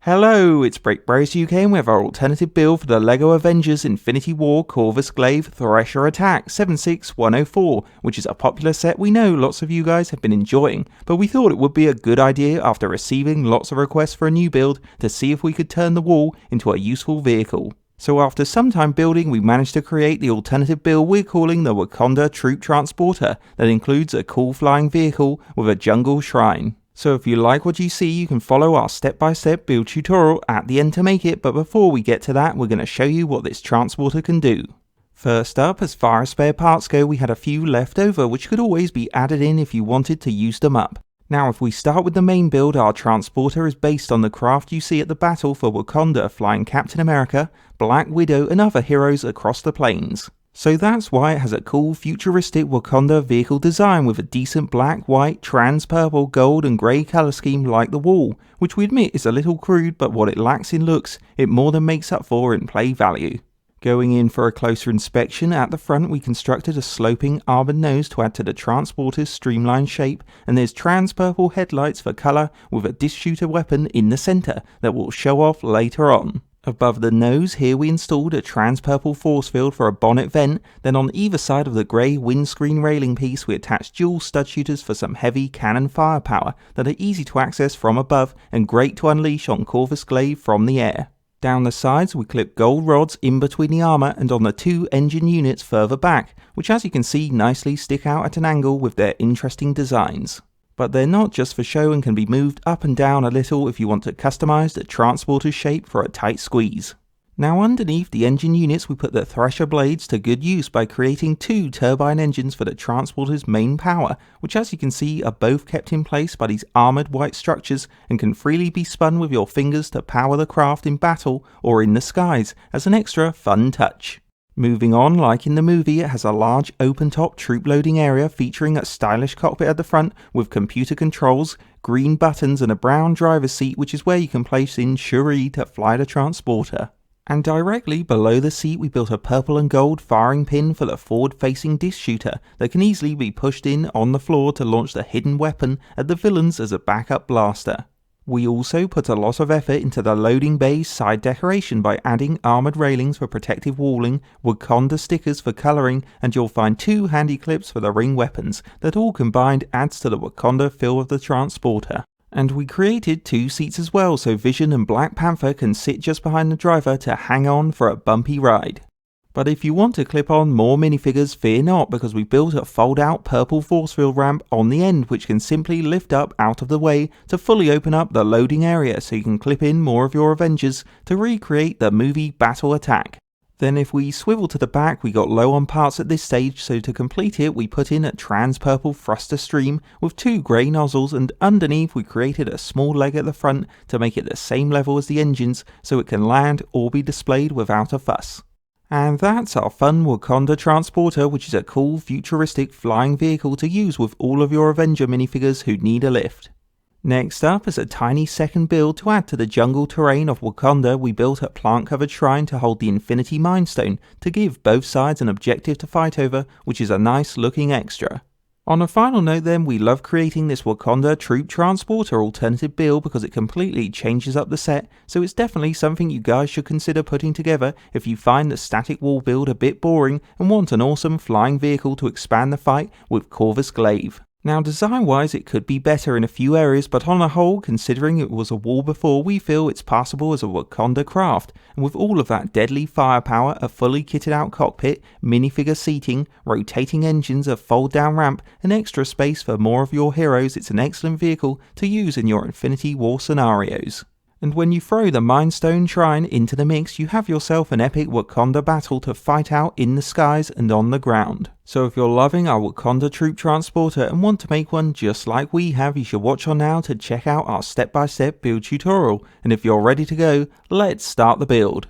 Hello, it's BreakBros UK and we have our alternative build for the LEGO Avengers Infinity War Corvus Glaive Thresher Attack 76104, which is a popular set we know lots of you guys have been enjoying, but we thought it would be a good idea after receiving lots of requests for a new build to see if we could turn the wall into a useful vehicle. So after some time building, we managed to create the alternative build we're calling the Wakanda Troop Transporter that includes a cool flying vehicle with a jungle shrine. So if you like what you see, you can follow our step-by-step build tutorial at the end to make it, but before we get to that, we're going to show you what this transporter can do. First up, as far as spare parts go, we had a few left over which could always be added in if you wanted to use them up. Now if we start with the main build, our transporter is based on the craft you see at the battle for Wakanda flying Captain America, Black Widow and other heroes across the plains. So that's why it has a cool futuristic Wakanda vehicle design with a decent black, white, trans purple, gold and grey colour scheme like the wall, which we admit is a little crude, but what it lacks in looks, it more than makes up for in play value. Going in for a closer inspection, at the front we constructed a sloping armoured nose to add to the transporter's streamlined shape, and there's trans purple headlights for colour with a disc shooter weapon in the centre that we'll show off later on. Above the nose here we installed a trans purple force field for a bonnet vent, then on either side of the grey windscreen railing piece we attached dual stud shooters for some heavy cannon firepower that are easy to access from above and great to unleash on Corvus Glaive from the air. Down the sides we clipped gold rods in between the armour and on the two engine units further back, which as you can see nicely stick out at an angle with their interesting designs. But they're not just for show and can be moved up and down a little if you want to customise the transporter's shape for a tight squeeze. Now underneath the engine units we put the Thresher blades to good use by creating two turbine engines for the transporter's main power, which as you can see are both kept in place by these armoured white structures and can freely be spun with your fingers to power the craft in battle or in the skies as an extra fun touch. Moving on, like in the movie, it has a large open-top troop loading area featuring a stylish cockpit at the front with computer controls, green buttons and a brown driver's seat, which is where you can place in Shuri to fly the transporter. And directly below the seat we built a purple and gold firing pin for the forward-facing disc shooter that can easily be pushed in on the floor to launch the hidden weapon at the villains as a backup blaster. We also put a lot of effort into the loading bay's side decoration by adding armoured railings for protective walling, Wakanda stickers for colouring, and you'll find two handy clips for the ring weapons that all combined adds to the Wakanda feel of the transporter. And we created two seats as well so Vision and Black Panther can sit just behind the driver to hang on for a bumpy ride. But if you want to clip on more minifigures, fear not, because we built a fold-out purple force field ramp on the end which can simply lift up out of the way to fully open up the loading area so you can clip in more of your Avengers to recreate the movie battle attack. Then if we swivel to the back, we got low on parts at this stage, so to complete it we put in a trans purple thruster stream with two grey nozzles, and underneath we created a small leg at the front to make it the same level as the engines so it can land or be displayed without a fuss. And that's our fun Wakanda transporter, which is a cool futuristic flying vehicle to use with all of your Avenger minifigures who need a lift. Next up, as a tiny second build to add to the jungle terrain of Wakanda, we built a plant-covered shrine to hold the Infinity Mind Stone to give both sides an objective to fight over, which is a nice looking extra. On a final note then, we love creating this Wakanda Troop Transporter alternative build because it completely changes up the set, so it's definitely something you guys should consider putting together if you find the static wall build a bit boring and want an awesome flying vehicle to expand the fight with Corvus Glaive. Now design wise it could be better in a few areas, but on a whole, considering it was a wall before, we feel it's passable as a Wakanda craft, and with all of that deadly firepower, a fully kitted out cockpit, minifigure seating, rotating engines, a fold down ramp, and extra space for more of your heroes, it's an excellent vehicle to use in your Infinity War scenarios. And when you throw the Mind Stone Shrine into the mix, you have yourself an epic Wakanda battle to fight out in the skies and on the ground. So if you're loving our Wakanda Troop Transporter and want to make one just like we have, you should watch on now to check out our step-by-step build tutorial. And if you're ready to go, let's start the build.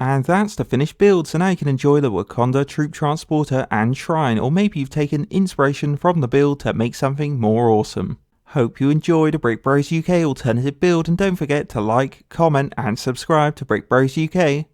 And that's the finished build, so now you can enjoy the Wakanda Troop Transporter and Shrine, or maybe you've taken inspiration from the build to make something more awesome. Hope you enjoyed a Brick Bros UK alternative build, and don't forget to like, comment and subscribe to Brick Bros UK.